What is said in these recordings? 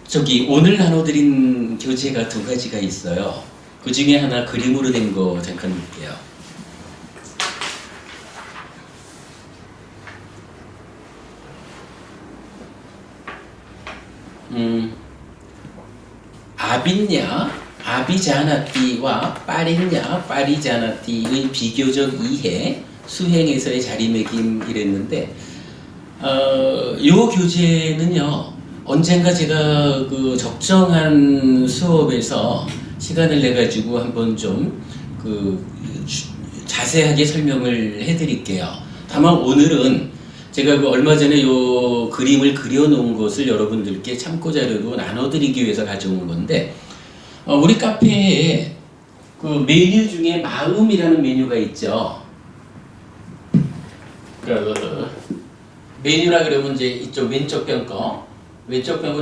저기 오늘 나눠드린 교재가 두 가지가 있어요. 그 중에 하나 그림으로 된 거 잠깐 볼게요. 아빈냐, 아비자나띠와 파리냐, 파리자나띠의 비교적 이해, 수행에서의 자리매김 이랬는데, 요 교재는요, 언젠가 제가 그 적정한 수업에서 시간을 내가지고 한번 좀 자세하게 설명을 해드릴게요. 다만 오늘은 제가 얼마 전에 요 그림을 그려놓은 것을 여러분들께 참고자료로 나눠드리기 위해서 가져온 건데, 우리 카페에 그 메뉴 중에 마음이라는 메뉴가 있죠. 메뉴라 그러면 이제 이쪽 왼쪽 편 거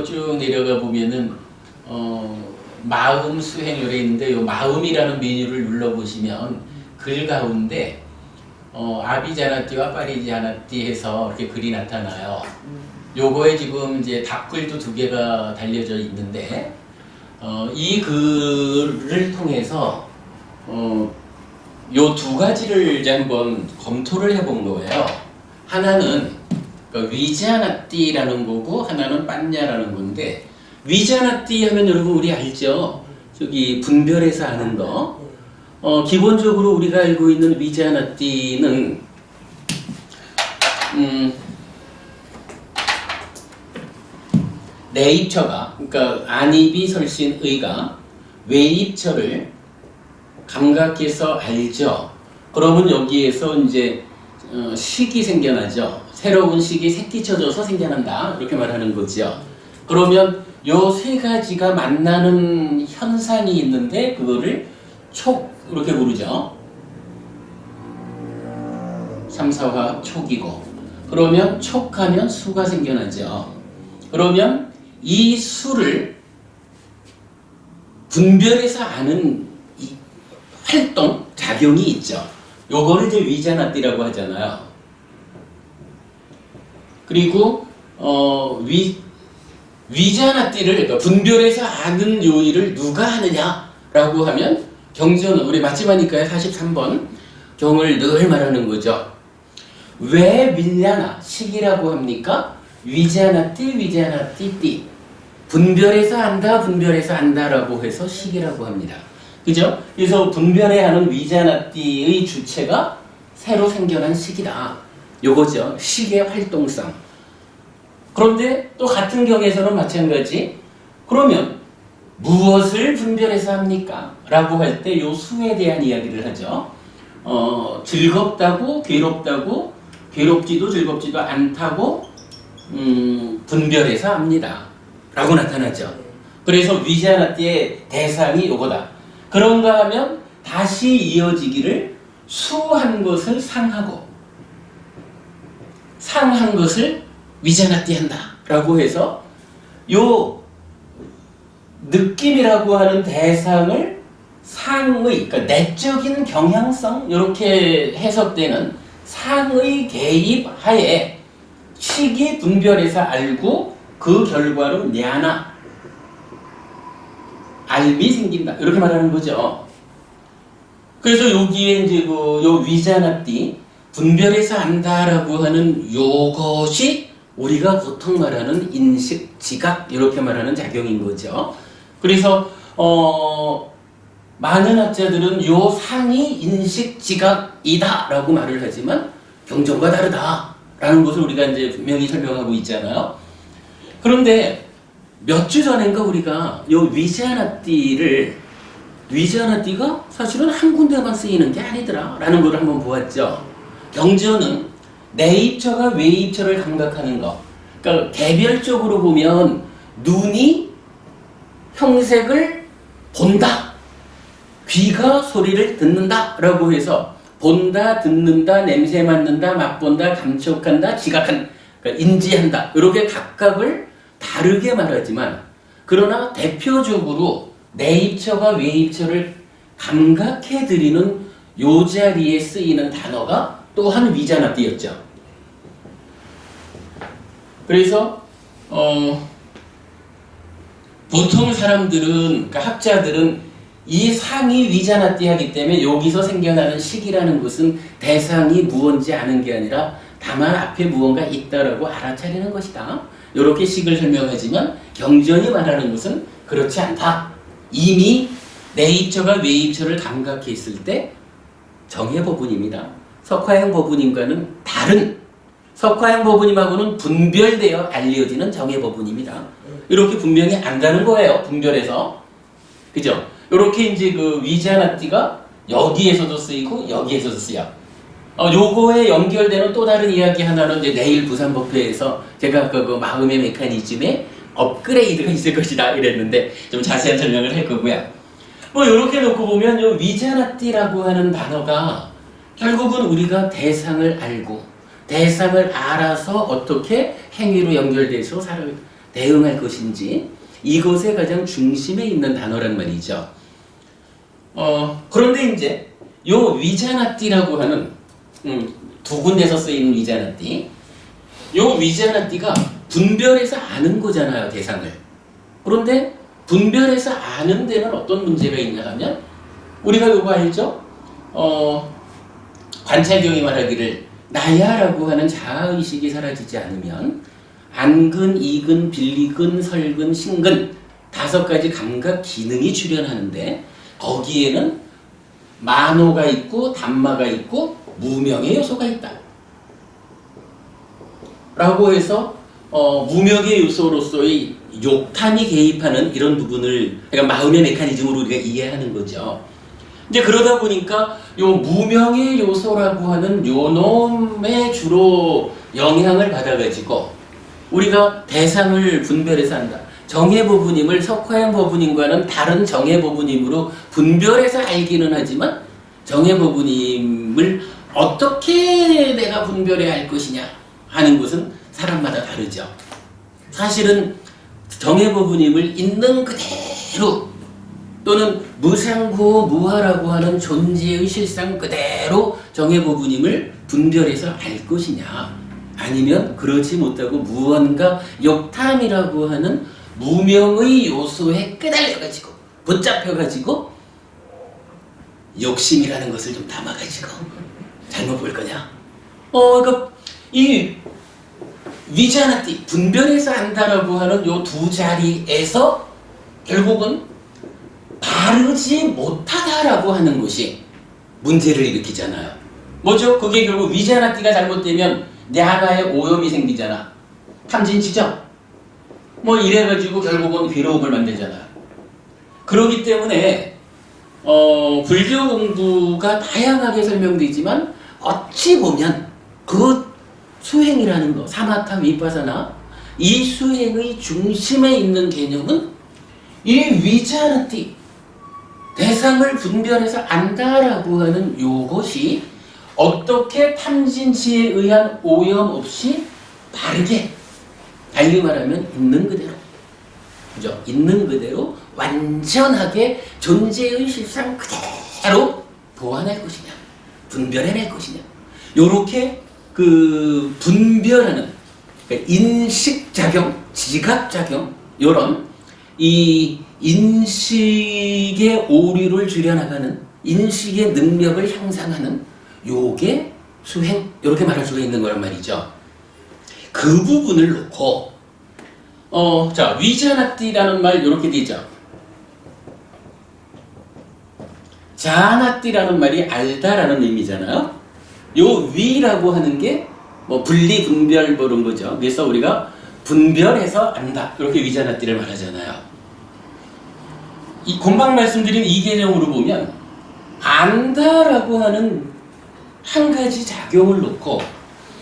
쭉 내려가 보면은 마음 수행 요래 있는데, 요 마음이라는 메뉴를 눌러 보시면 글 가운데 아비자나띠와 파리자나띠 해서 이렇게 글이 나타나요. 요거에 지금 이제 답글도 두 개가 달려져 있는데, 이 글을 통해서 요 두 가지를 이제 한번 검토를 해본 거예요. 하나는 위자나띠라는 거고, 하나는 빤냐라는 건데, 위자나띠 하면 여러분 우리 알죠? 저기 분별해서 아는 거. 기본적으로 우리가 알고 있는 위자나띠는 내입처가, 그러니까 안입이 설신 의가 외입처를 감각해서 알죠. 그러면 여기에서 이제 식이 생겨나죠. 새로운 식이 새끼쳐져서 생겨난다, 이렇게 말하는 거죠. 그러면 요 세 가지가 만나는 현상이 있는데, 그거를 촉 이렇게 부르죠. 삼사화 촉이고, 그러면 촉하면 수가 생겨나죠. 그러면 이 수를 분별해서 아는 이 활동, 작용이 있죠. 요거를 이제 위자나띠라고 하잖아요. 그리고 위자나띠를, 그러니까 분별해서 아는 요일을 누가 하느냐라고 하면 경전은 우리 마지막이니까요, 43번 경을 늘 말하는 거죠. 왜 밀려나 식이라고 합니까? 위자나띠 분별해서 안다라고 해서 식이라고 합니다. 그죠? 그래서 분별해 하는 위자나띠의 주체가 새로 생겨난 식이다, 요거죠. 식의 활동성. 그런데 또 같은 경에서는 마찬가지. 그러면 무엇을 분별해서 합니까? 라고 할 때 요 수에 대한 이야기를 하죠. 즐겁다고, 괴롭다고, 괴롭지도 즐겁지도 않다고 분별해서 합니다, 라고 나타나죠. 그래서 위자나띠의 대상이 요거다. 그런가 하면 다시 이어지기를 수한 것을 상하고, 상한 것을 위자나띠 한다 라고 해서 요 느낌이라고 하는 대상을 상의, 그러니까 내적인 경향성, 이렇게 해석되는 상의 개입 하에 식이 분별해서 알고, 그 결과로 냐나, 알미 생긴다, 이렇게 말하는 거죠. 그래서 여기에 이제 요 위자나띠, 분별해서 안다라고 하는 요것이 우리가 보통 말하는 인식, 지각, 이렇게 말하는 작용인 거죠. 그래서 많은 학자들은 요 상이 인식, 지각이다 라고 말을 하지만 경전과 다르다 라는 것을 우리가 이제 분명히 설명하고 있잖아요. 그런데 몇 주 전인가 우리가 요 위자나띠가 사실은 한 군데만 쓰이는 게 아니더라 라는 걸 한번 보았죠. 경전은 내입처가 외입처를 감각하는 것, 그러니까 개별적으로 보면 눈이 형색을 본다, 귀가 소리를 듣는다 라고 해서 본다, 듣는다, 냄새 맡는다, 맛본다, 감촉한다, 지각한다, 그러니까 인지한다, 이렇게 각각을 다르게 말하지만, 그러나 대표적으로 내입처가 외입처를 감각해드리는 요 자리에 쓰이는 단어가 또한 위자나띠였죠. 그래서 보통 사람들은, 그러니까 학자들은 이 상이 위자나띠하기 때문에 여기서 생겨나는 식이라는 것은 대상이 무언지 아는 게 아니라 다만 앞에 무언가 있다라고 알아차리는 것이다. 이렇게 식을 설명하지만 경전이 말하는 것은 그렇지 않다. 이미 내입처가 외입처를 감각했을 때 정해 법문입니다. 석화영 법문님과는 다른, 석화영 법문님하고는 분별되어 알려지는 정해 법문입니다. 이렇게 분명히 안다는 거예요. 분별해서. 그죠? 이렇게 이제 그 위자나띠가 여기에서도 쓰이고 여기에서도 쓰여. 요거에 연결되는 또 다른 이야기 하나는 이제 내일 부산법회에서 제가 아까 그 마음의 메커니즘에 업그레이드가 있을 것이다 이랬는데 좀 자세한 설명을 할 거고요. 뭐 이렇게 놓고 보면 요 위자나띠라고 하는 단어가 결국은 우리가 대상을 알고 대상을 알아서 어떻게 행위로 연결돼서 대응할 것인지 이것의 가장 중심에 있는 단어란 말이죠. 그런데 이제 요 위자나띠라고 하는 두 군데서 쓰이는 위자나띠, 요 위자나띠가 분별해서 아는 거잖아요, 대상을. 그런데 분별해서 아는 데는 어떤 문제가 있냐 하면 우리가 요거 알죠? 관찰경이 말하기를 나야라고 하는 자아의식이 사라지지 않으면 안근, 이근, 빌리근, 설근, 신근 5가지 감각 기능이 출현하는데 거기에는 만호가 있고 단마가 있고 무명의 요소가 있다. 라고 해서 무명의 요소로서의 욕탐이 개입하는 이런 부분을 그러니까 마음의 메커니즘으로 우리가 이해하는 거죠. 이제 그러다 보니까 요 무명의 요소라고 하는 요 놈에 주로 영향을 받아가지고 우리가 대상을 분별해서 한다. 정해법부님을 석화영법부님과는 다른 정해법부님으로 분별해서 알기는 하지만 정해법부님을 어떻게 내가 분별해야 할 것이냐 하는 것은 사람마다 다르죠. 사실은 정해법부님을 있는 그대로 또는 무상고 무하라고 하는 존재의 실상 그대로 정해법부님을 분별해서 알 것이냐 아니면 그렇지 못하고 무언가 욕탐이라고 하는 무명의 요소에 끄달려가지고 붙잡혀가지고 욕심이라는 것을 좀 담아가지고 잘못 볼 거냐? 그러니까 이 위자나띠 분별해서 안다라고 하는 요 두 자리에서 결국은 바르지 못하다라고 하는 것이 문제를 일으키잖아요. 뭐죠? 그게 결국 위자나띠가 잘못되면 냐가에 오염이 생기잖아. 탐진치죠? 뭐 이래가지고 결국은 괴로움을 만들잖아요. 그렇기 때문에 불교 공부가 다양하게 설명되지만 어찌 보면 그 수행이라는 거, 사마타 위파사나 이 수행의 중심에 있는 개념은 이 위자나띠 대상을 분별해서 안다라고 하는 요것이 어떻게 탐진치에 의한 오염 없이 바르게 달리 말하면 있는 그대로 그죠? 있는 그대로 완전하게 존재의 실상 그대로 보완할 것이냐 분별해낼 것이냐 요렇게 그 분별하는 그러니까 인식작용, 지각작용 요런 이 인식의 오류를 줄여나가는 인식의 능력을 향상하는 요게 수행 이렇게 말할 수가 있는 거란 말이죠. 그 부분을 놓고 자 위자나띠라는 말 이렇게 되죠. 자나띠라는 말이 알다라는 의미잖아요. 요 위라고 하는 게 뭐 분리 분별 그런 거죠. 그래서 우리가 분별해서 안다 이렇게 위자나띠를 말하잖아요. 이 금방 말씀드린 이 개념으로 보면 안다라고 하는 한 가지 작용을 놓고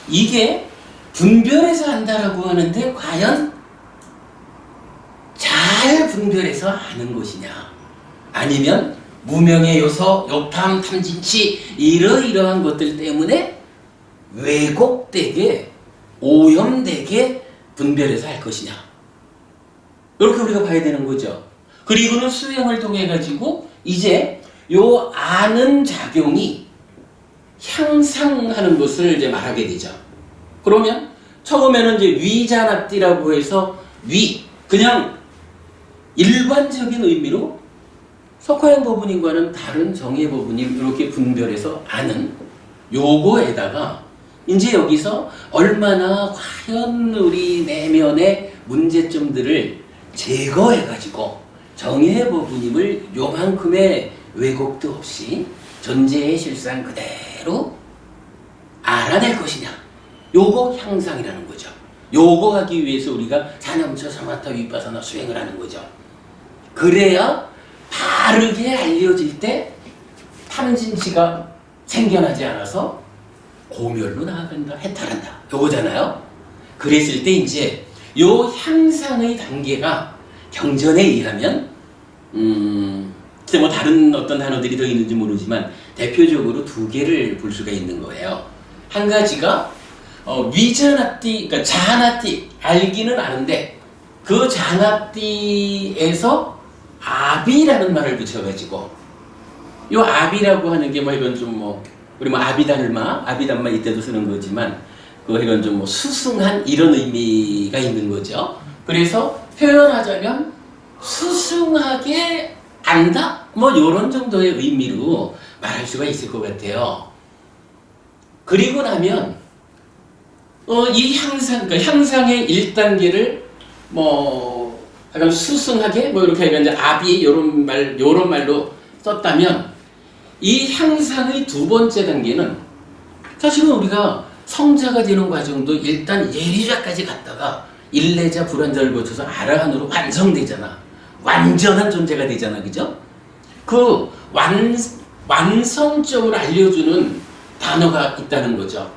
이게 분별해서 안다라고 하는데 과연 잘 분별해서 아는 것이냐 아니면 무명의 요소, 욕탐, 탐진치 이러이러한 것들 때문에 왜곡되게 오염되게 분별해서 할 것이냐 이렇게 우리가 봐야 되는 거죠. 그리고는 수행을 통해 가지고 이제 요 아는 작용이 향상하는 것을 이제 말하게 되죠. 그러면 처음에는 이제 위자나띠라고 해서 그냥 일반적인 의미로 석화행 법문인과는 다른 정의 법문임 이렇게 분별해서 아는 요거에다가 이제 여기서 얼마나 과연 우리 내면의 문제점들을 제거해가지고 정의 법문임을 요만큼의 왜곡도 없이 존재의 실상 그대로 알아낼 것이냐. 요거 향상이라는 거죠. 요거 하기 위해서 우리가 사념처 사마타 위파사나 수행을 하는 거죠. 그래야 바르게 알려질 때 탐진치가 생겨나지 않아서 고멸로 나아간다, 해탈한다. 요거잖아요. 그랬을 때 이제 요 향상의 단계가 경전에 의하면 글쎄 뭐 다른 어떤 단어들이 더 있는지 모르지만 대표적으로 두 개를 볼 수가 있는 거예요. 한 가지가 위자나띠, 그러니까 자나띠 알기는 아는데 그 자나띠에서 아비라는 말을 붙여가지고 요 아비라고 하는 게 뭐 이건 좀 뭐 우리 뭐 아비단마 이때도 쓰는 거지만 그 이건 좀 뭐 수승한 이런 의미가 있는 거죠. 그래서 표현하자면 수승하게 안다? 뭐 요런 정도의 의미로 말할 수가 있을 것 같아요. 그리고 나면 이 향상, 그러니까 향상의 1단계를 뭐 약간 수승하게 뭐 이렇게 이제 아비 요런 말로 썼다면 이 향상의 두 번째 단계는 사실은 우리가 성자가 되는 과정도 일단 예리자까지 갔다가 일례자 불환자를 거쳐서 아라한으로 완성되잖아. 완전한 존재가 되잖아. 그죠? 그 완성점을 알려주는 단어가 있다는 거죠.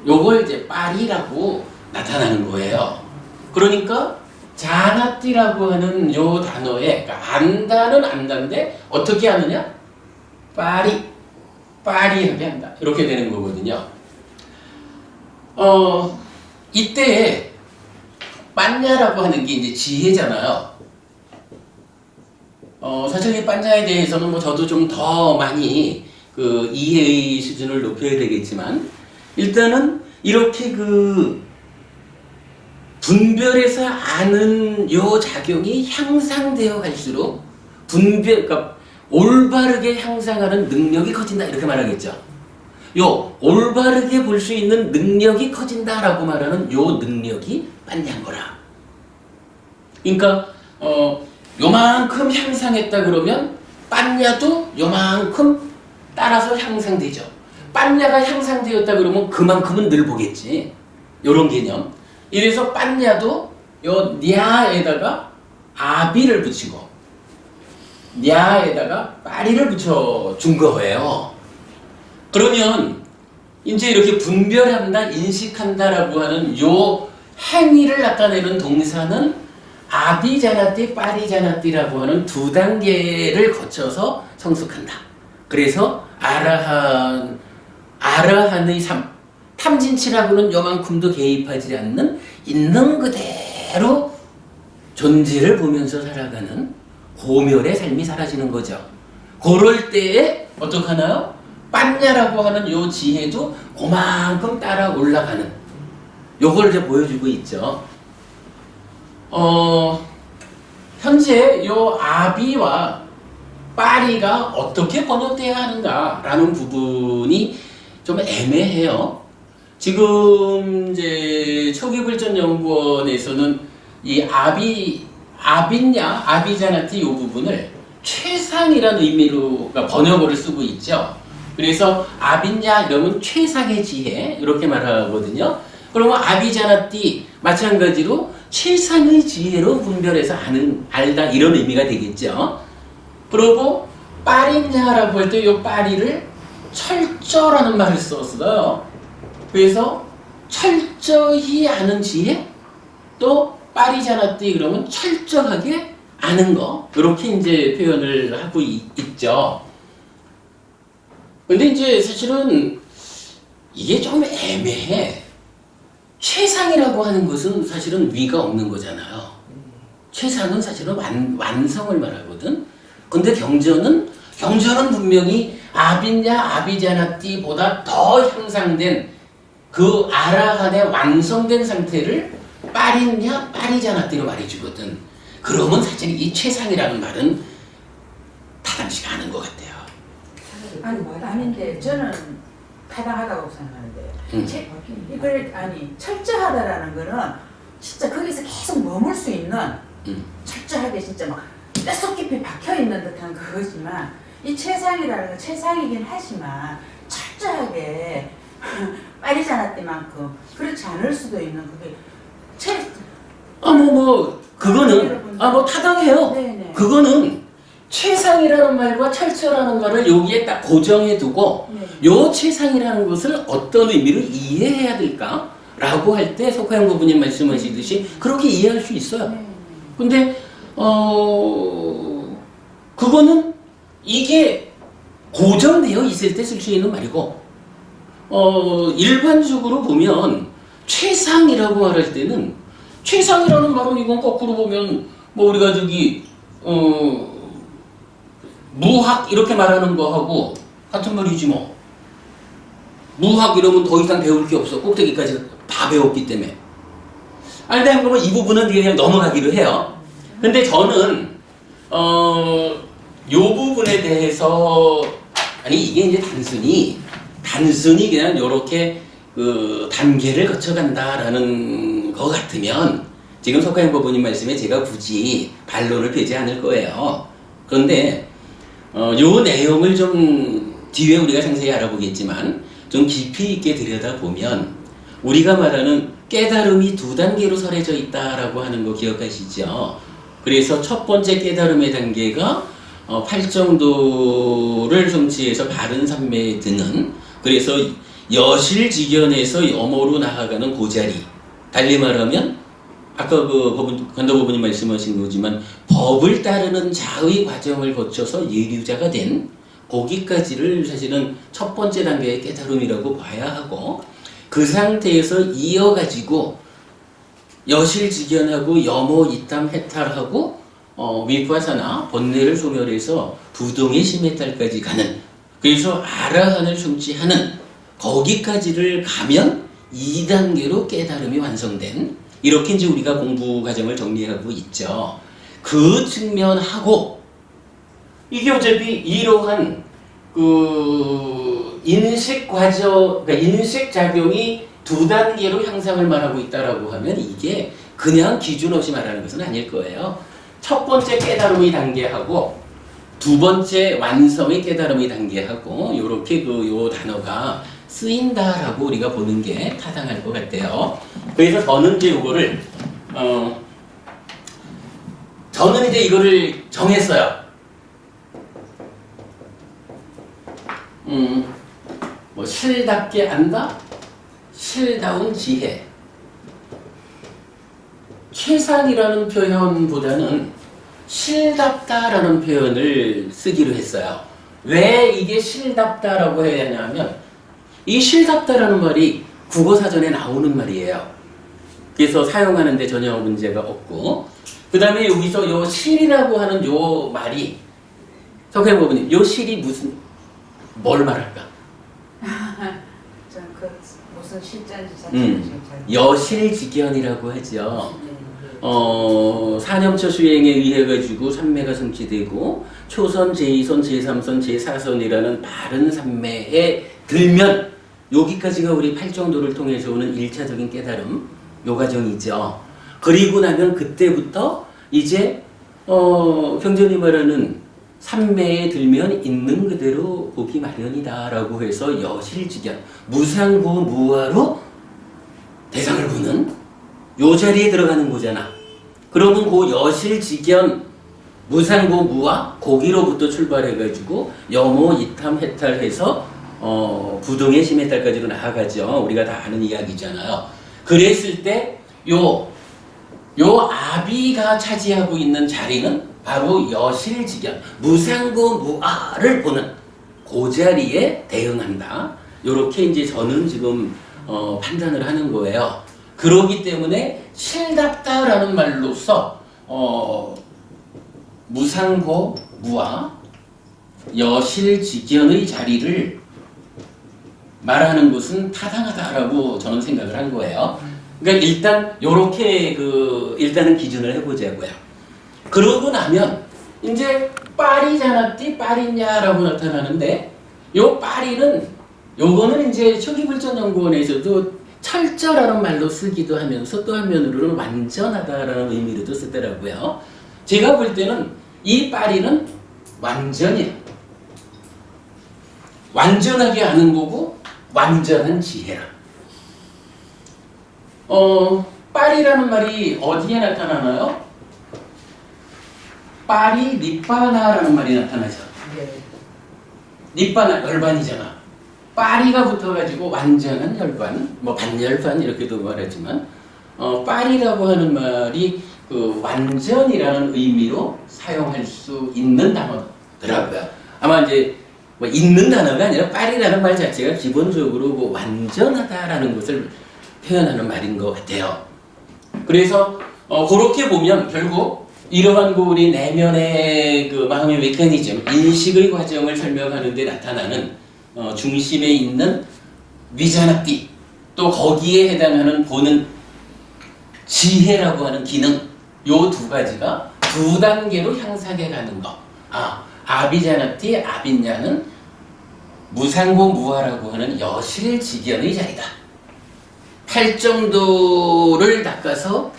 요걸 이제 파리라고 나타나는 거예요. 그러니까 자나띠라고 하는 요 단어에 그러니까 안다는 안다인데 어떻게 하느냐? 파리하게 한다. 이렇게 되는 거거든요. 이때에 빠냐라고 하는 게 이제 지혜잖아요. 사실 이 빠냐에 대해서는 뭐 저도 좀 더 많이 그 이해의 수준을 높여야 되겠지만 일단은 이렇게 그 분별해서 아는 요 작용이 향상되어 갈수록 그러니까 올바르게 향상하는 능력이 커진다 이렇게 말하겠죠. 요 올바르게 볼 수 있는 능력이 커진다라고 말하는 요 능력이 빠냐인 거라. 그러니까 요만큼 향상했다 그러면 빠냐도 요만큼 따라서 향상되죠. 빠냐가 향상되었다 그러면 그만큼은 늘 보겠지. 요런 개념. 이래서 빠냐도 요 냐에다가 아비를 붙이고 냐에다가 파리를 붙여준 거예요. 그러면 이제 이렇게 분별한다, 인식한다라고 하는 요 행위를 나타내는 동사는 아비자나띠, 파리자나띠라고 하는 두 단계를 거쳐서 성숙한다. 그래서 아라한의 삶, 탐진치라고는 요만큼도 개입하지 않는 있는 그대로 존재를 보면서 살아가는 고멸의 삶이 사라지는 거죠. 그럴 때에 어떡하나요? 빠냐라고 하는 요 지혜도 그만큼 따라 올라가는 요걸 이제 보여주고 있죠. 현재 요 아비와 파리가 어떻게 번역돼야 하는가라는 부분이 좀 애매해요. 지금 이제 초기불전연구원에서는 이 아비자나티 요 부분을 최상이라는 의미로 그러니까 번역어를 쓰고 있죠. 그래서 아비냐 이러면 최상의 지혜 이렇게 말하거든요. 그러면 아비자나띠 마찬가지로 최상의 지혜로 분별해서 알다 이런 의미가 되겠죠. 그리고 파리냐라고 할 때 이 파리를 철저라는 말을 썼어요. 그래서 철저히 아는 지혜 또 파리자나띠 그러면 철저하게 아는 거 이렇게 이제 표현을 하고 있죠. 근데 이제 사실은 이게 좀 애매해. 최상이라고 하는 것은 사실은 위가 없는 거잖아요. 최상은 사실은 완성을 말하거든. 근데 경전은 분명히 아비냐 아비자나띠보다 더 향상된 그 아라한의 완성된 상태를 파리냐 파리자나띠로 말해주거든. 그 그러면 사실 이 최상이라는 말은 타당치가 않은 것 같아요. 아닌데 저는 타당하다고 생각하는데 이걸 철저하다라는 거는 진짜 거기서 계속 머물 수 있는 철저하게 진짜 막 뼛속 깊이 박혀 있는 듯한 그거지만 이 최상이라는 건 최상이긴 하지만 철저하게 빠지지 않았대만큼 그렇지 않을 수도 있는 그게 그거는 타당해요. 네네. 그거는 최상이라는 말과 철저라는 말을 여기에 딱 고정해 두고 요 최상이라는 것을 어떤 의미로 이해해야 될까? 라고 할 때 석화영 부부님 말씀하시듯이 그렇게 이해할 수 있어요. 근데 그거는 이게 고정되어 있을 때 쓸 수 있는 말이고 일반적으로 보면 최상이라고 말할 때는 최상이라는 말은 이건 거꾸로 보면 뭐 우리가 저기 무학 이렇게 말하는 거하고 같은 말이지 뭐. 무학 이러면 더 이상 배울 게 없어. 꼭대기까지 다 배웠기 때문에. 일단 그러면 이 부분은 그냥 넘어가기로 해요. 근데 저는 요 부분에 대해서 이게 이제 단순히 그냥 요렇게 그 단계를 거쳐간다라는 거 같으면 지금 석하영 법원님 말씀에 제가 굳이 반론을 펴지 않을 거예요. 그런데 요 내용을 좀 뒤에 우리가 상세히 알아보겠지만 좀 깊이 있게 들여다보면 우리가 말하는 깨달음이 두 단계로 설해져 있다라고 하는 거 기억하시죠? 그래서 첫 번째 깨달음의 단계가 팔정도를 성취해서 바른 삼매에 드는, 그래서 여실직연에서 염호로 나아가는 그 자리. 달리 말하면 아까 관도법원님 말씀하신 거지만 법을 따르는 자의 과정을 거쳐서 예류자가 된 거기까지를 사실은 첫 번째 단계의 깨달음이라고 봐야 하고, 그 상태에서 이어가지고 여실직연하고 염호, 이탐, 해탈하고 위파사나 번뇌를 소멸해서 부동의 심해탈까지 가는, 그래서 아라한을 성취하는 거기까지를 가면 2단계로 깨달음이 완성된, 이렇게 이제 우리가 공부 과정을 정리하고 있죠. 그 측면하고 이게 어차피 이러한 그 인식 과정, 그러니까 인식 작용이 두 단계로 향상을 말하고 있다라고 하면 이게 그냥 기준 없이 말하는 것은 아닐 거예요. 첫 번째 깨달음의 단계하고 두 번째 완성의 깨달음의 단계하고 요렇게 요 단어가 쓰인다라고 우리가 보는 게 타당할 것 같아요. 그래서 저는 이제 요거를 저는 이제 이거를 정했어요. 뭐 실답게 안다, 실다운 지혜. 최상이라는 표현보다는 실답다라는 표현을 쓰기로 했어요. 왜 이게 실답다라고 해야 하냐면 이 실답다라는 말이 국어사전에 나오는 말이에요. 그래서 사용하는데 전혀 문제가 없고, 그 다음에 여기서 요 실이라고 하는 요 말이, 석현 부부님, 요 실이 뭘 말할까? 무슨 실자인지 자체는 지금 잘 여실직연이라고 하죠. 사념처 수행에 의해 가지고 삼매가 성취되고 초선, 제2선, 제3선, 제4선이라는 바른 삼매에 들면 여기까지가 우리 팔정도를 통해서 오는 1차적인 깨달음, 요 과정이죠. 그리고 나면 그때부터 이제 경전이 말하는 삼매에 들면 있는 그대로 보기 마련이다라고 해서 여실직연, 무상고 무아로 대상을 보는 요 자리에 들어가는 거잖아. 그러면 그 여실직연, 무상고 무아, 거기로부터 출발해가지고 염호, 이탐, 해탈해서 부동의 심해탈까지로 나아가죠. 우리가 다 아는 이야기잖아요. 그랬을 때 요 아비가 차지하고 있는 자리는 바로 여실직연, 무상고 무아를 보는 그 자리에 대응한다. 요렇게 이제 저는 지금 판단을 하는 거예요. 그러기 때문에 실답다라는 말로써 무상고 무아, 여실직연의 자리를 말하는 것은 타당하다라고 저는 생각을 한 거예요. 그러니까 일단 요렇게 일단은 기준을 해보자고요. 그러고 나면 이제 파리자나띠 파리냐라고 나타나는데 요 파리는 요거는 이제 초기불전연구원에서도 철저라는 말로 쓰기도 하면서 또 한면으로는 완전하다라는 의미로도 쓰더라고요. 제가 볼 때는 이 파리는 완전이에요. 완전하게 아는 거고 완전한 지혜라. 파리라는 말이 어디에 나타나나요? 파리 니빠나라는 말이 나타나죠. 니빠나 열반이잖아. 파리가 붙어가지고 완전한 열반, 뭐 반열반 이렇게도 말하지만 파리라고 하는 말이 그 완전이라는 의미로 사용할 수 있는 단어더라고요. 아마 이제 뭐 있는 단어가 아니라 파리라는 말 자체가 기본적으로 뭐 완전하다라는 것을 표현하는 말인 것 같아요. 그래서 그렇게 보면 결국 이러한 그 우리 내면의 그 마음의 메커니즘, 인식의 과정을 설명하는 데 나타나는 중심에 있는 위자나띠, 또 거기에 해당하는 보는 지혜라고 하는 기능, 요 두 가지가 두 단계로 향상해 가는 거. 아비자나띠, 아빈냐는 무상고 무아라고 하는 여실직연의 자리다. 팔정도를 닦아서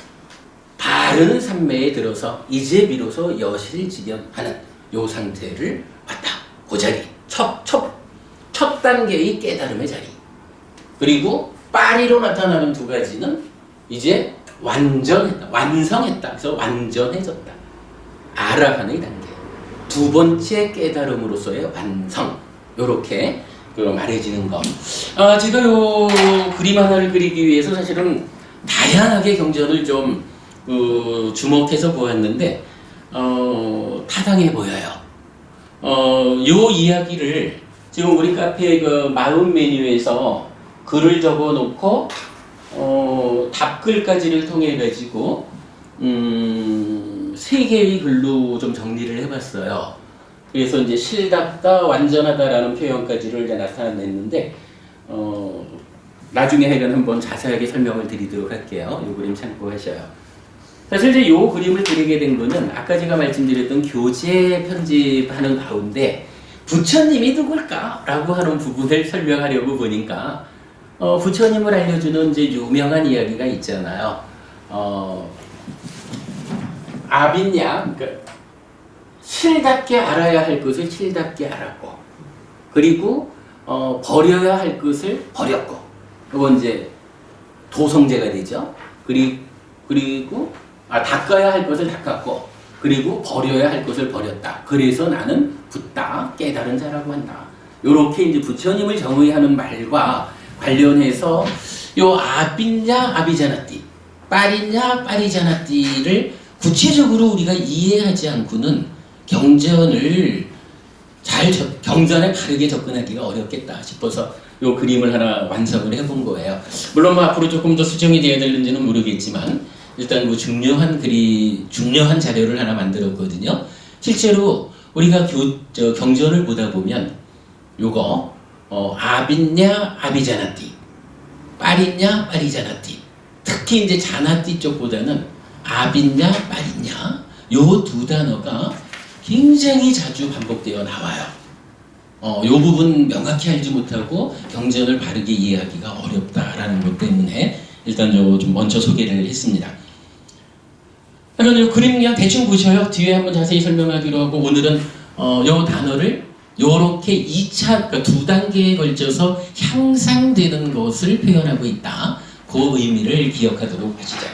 바른 삼매에 들어서 이제 비로소 여실직연하는 요 상태를 왔다. 그 자리. 첫 단계의 깨달음의 자리. 그리고 파리로 나타나는 두 가지는 이제 완전했다. 완성했다. 그래서 완전해졌다. 아라한의 단계. 두 번째 깨달음으로서의 완성. 요렇게 말해지는 거. 제가 요 그림 하나를 그리기 위해서 사실은 다양하게 경전을 좀 주목해서 보았는데 타당해 보여요. 요 이야기를 지금 우리 카페 그 마음 메뉴에서 글을 적어 놓고 답글까지를 통해 가지고 3개의 글로 좀 정리를 해봤어요. 그래서 이제 실답다, 완전하다라는 표현까지를 이제 나타냈는데 나중에 하여간 한번 자세하게 설명을 드리도록 할게요. 이 그림 참고하셔요. 사실 이제 이 그림을 그리게 된 거는 아까 제가 말씀드렸던 교재 편집하는 가운데 부처님이 누굴까? 라고 하는 부분을 설명하려고 보니까 부처님을 알려주는 이제 유명한 이야기가 있잖아요. 아빈냐, 그러니까 실답게 알아야 할 것을 실답게 알았고, 그리고 버려야 할 것을 버렸고, 그건 이제 도성제가 되죠. 그리고 닦아야 할 것을 닦았고, 그리고 버려야 할 것을 버렸다. 그래서 나는 붓다, 깨달은 자라고 한다. 요렇게 이제 부처님을 정의하는 말과 관련해서 요 아빈냐, 아비자나띠, 파리냐, 파리자나띠를 구체적으로 우리가 이해하지 않고는 경전에 바르게 접근하기가 어렵겠다 싶어서 요 그림을 하나 완성을 해본 거예요. 물론 뭐 앞으로 조금 더 수정이 되어야 되는지는 모르겠지만 일단 뭐 중요한 자료를 하나 만들었거든요. 실제로 우리가 경전을 보다 보면 요거 아빈냐, 아비자나띠, 파리냐, 파리자나띠, 특히 이제 자나띠 쪽보다는 아빈냐, 파리냐 요 두 단어가 굉장히 자주 반복되어 나와요. 요 부분 명확히 알지 못하고 경전을 바르게 이해하기가 어렵다라는 것 때문에 일단 좀 먼저 소개를 했습니다. 그럼 요 그림 그냥 대충 보셔요. 뒤에 한번 자세히 설명하기로 하고 오늘은 요 단어를 요렇게 2차, 그러니까 두 단계에 걸쳐서 향상되는 것을 표현하고 있다. 그 의미를 기억하도록 하시죠.